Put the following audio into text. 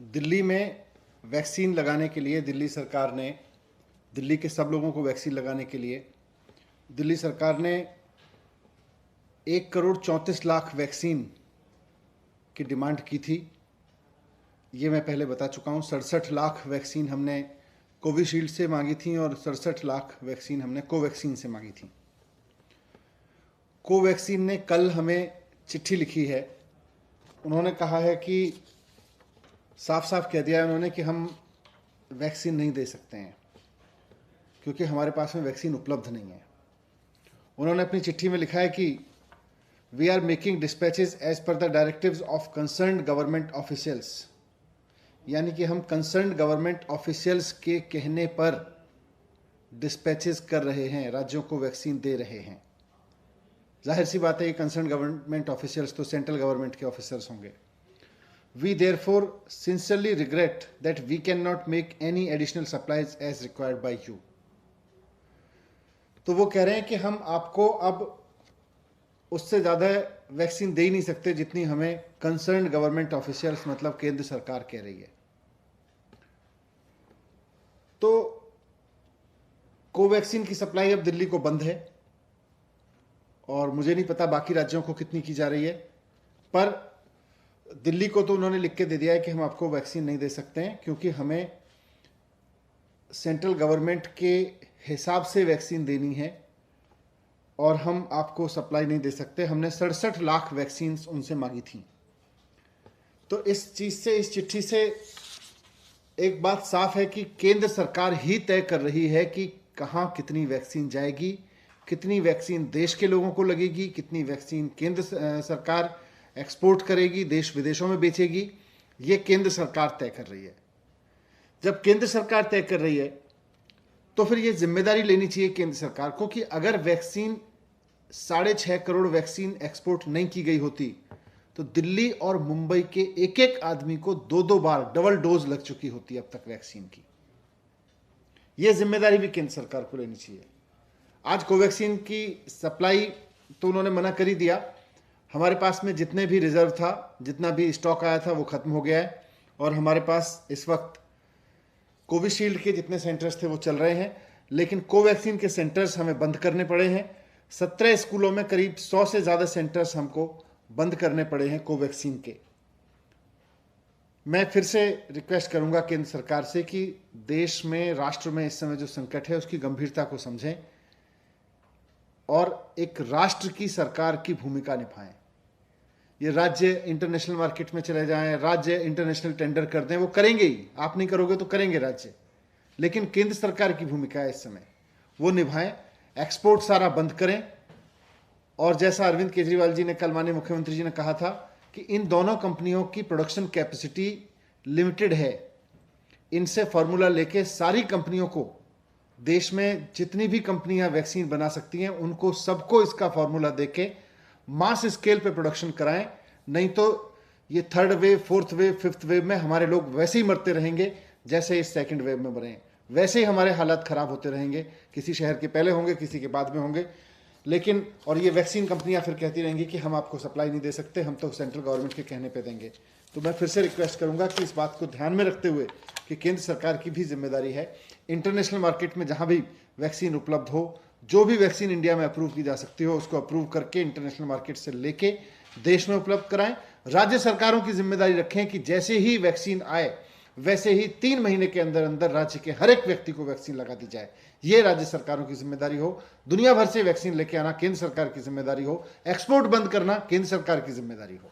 दिल्ली में वैक्सीन लगाने के लिए दिल्ली सरकार ने, दिल्ली के सब लोगों को वैक्सीन लगाने के लिए दिल्ली सरकार ने 1,34,00,000 वैक्सीन की डिमांड की थी। ये मैं पहले बता चुका हूँ। 67 लाख वैक्सीन हमने कोविशील्ड से मांगी थी और 67 लाख वैक्सीन हमने कोवैक्सीन से मांगी थी। कोवैक्सीन ने कल हमें चिट्ठी लिखी है। उन्होंने कहा है कि साफ साफ कह दिया है उन्होंने कि हम वैक्सीन नहीं दे सकते हैं क्योंकि हमारे पास में वैक्सीन उपलब्ध नहीं है। उन्होंने अपनी चिट्ठी में लिखा है कि we are making dispatches as per the directives of concerned government officials, यानी कि हम कंसर्न्ड गवर्नमेंट ऑफिशियल्स के कहने पर डिस्पैचेस कर रहे हैं, राज्यों को वैक्सीन दे रहे हैं। जाहिर सी बात है ये कंसर्न्ड गवर्नमेंट ऑफिशियल्स तो सेंट्रल गवर्नमेंट के ऑफिसर्स होंगे। We therefore sincerely regret that we cannot make any additional supplies as required by you. तो वो कह रहे हैं कि हम आपको अब उससे ज़्यादा वैक्सीन दे ही नहीं सकते जितनी हमें कंसर्न्ड गवर्नमेंट ऑफिशियल्स मतलब केंद्र सरकार कह रही है। तो कोवैक्सीन की सप्लाई अब दिल्ली को बंद है और मुझे नहीं पता बाकी राज्यों को कितनी की जा रही है, पर दिल्ली को तो उन्होंने लिख के दे दिया है कि हम आपको वैक्सीन नहीं दे सकते हैं क्योंकि हमें सेंट्रल गवर्नमेंट के हिसाब से वैक्सीन देनी है और हम आपको सप्लाई नहीं दे सकते। हमने 67 लाख वैक्सीन उनसे मांगी थी। तो इस चीज़ से, इस चिट्ठी से एक बात साफ है कि केंद्र सरकार ही तय कर रही है कि कहाँ कितनी वैक्सीन जाएगी, कितनी वैक्सीन देश के लोगों को लगेगी, कितनी वैक्सीन केंद्र सरकार एक्सपोर्ट करेगी, देश विदेशों में बेचेगी। ये केंद्र सरकार तय कर रही है। जब केंद्र सरकार तय कर रही है तो फिर ये जिम्मेदारी लेनी चाहिए केंद्र सरकार को कि अगर वैक्सीन 6.5 करोड़ वैक्सीन एक्सपोर्ट नहीं की गई होती तो दिल्ली और मुंबई के एक एक आदमी को 2-2 बार डबल डोज लग चुकी होती अब तक वैक्सीन की। ये जिम्मेदारी भी केंद्र सरकार को लेनी चाहिए। आज कोवैक्सीन की सप्लाई तो उन्होंने मना कर ही दिया। हमारे पास में जितने भी रिजर्व था, जितना भी स्टॉक आया था वो खत्म हो गया है और हमारे पास इस वक्त कोविशील्ड के जितने सेंटर्स थे वो चल रहे हैं, लेकिन कोवैक्सीन के सेंटर्स हमें बंद करने पड़े हैं। 17 स्कूलों में करीब 100 से ज़्यादा सेंटर्स हमको बंद करने पड़े हैं कोवैक्सीन के। मैं फिर से रिक्वेस्ट करूंगा केंद्र सरकार से कि देश में, राष्ट्र में इस समय जो संकट है उसकी गंभीरता को समझें और एक राष्ट्र की सरकार की भूमिका निभाएं। ये राज्य इंटरनेशनल मार्केट में चले जाएं, राज्य इंटरनेशनल टेंडर कर दें, वो करेंगे ही, आप नहीं करोगे तो करेंगे राज्य, लेकिन केंद्र सरकार की भूमिका है इस समय, वो निभाएं। एक्सपोर्ट सारा बंद करें और जैसा अरविंद केजरीवाल जी ने कल माननीय मुख्यमंत्री जी ने कहा था कि इन दोनों कंपनियों की प्रोडक्शन कैपेसिटी लिमिटेड है, इनसे फॉर्मूला लेके सारी कंपनियों को, देश में जितनी भी कंपनियां वैक्सीन बना सकती हैं उनको सबको इसका फॉर्मूला देके मास स्केल पे प्रोडक्शन कराएं। नहीं तो ये 3rd wave, 4th wave, 5th wave में हमारे लोग वैसे ही मरते रहेंगे जैसे इस 2nd वेव में मरे, वैसे ही हमारे हालात खराब होते रहेंगे। किसी शहर के पहले होंगे, किसी के बाद में होंगे, लेकिन और ये वैक्सीन कंपनियां फिर कहती रहेंगी कि हम आपको सप्लाई नहीं दे सकते, हम तो सेंट्रल गवर्नमेंट के कहने पे देंगे। तो मैं फिर से रिक्वेस्ट करूंगा कि इस बात को ध्यान में रखते हुए कि केंद्र सरकार की भी जिम्मेदारी है, इंटरनेशनल मार्केट में जहां भी वैक्सीन उपलब्ध हो, जो भी वैक्सीन इंडिया में अप्रूव की जा सकती हो उसको अप्रूव करके इंटरनेशनल मार्केट से लेके देश में उपलब्ध कराएं। राज्य सरकारों की जिम्मेदारी रखें कि जैसे ही वैक्सीन आए वैसे ही 3 महीने के अंदर अंदर राज्य के हर एक व्यक्ति को वैक्सीन लगा दी जाए। ये राज्य सरकारों की जिम्मेदारी हो। दुनिया भर से वैक्सीन लेके आना केंद्र सरकार की जिम्मेदारी हो। एक्सपोर्ट बंद करना केंद्र सरकार की जिम्मेदारी हो।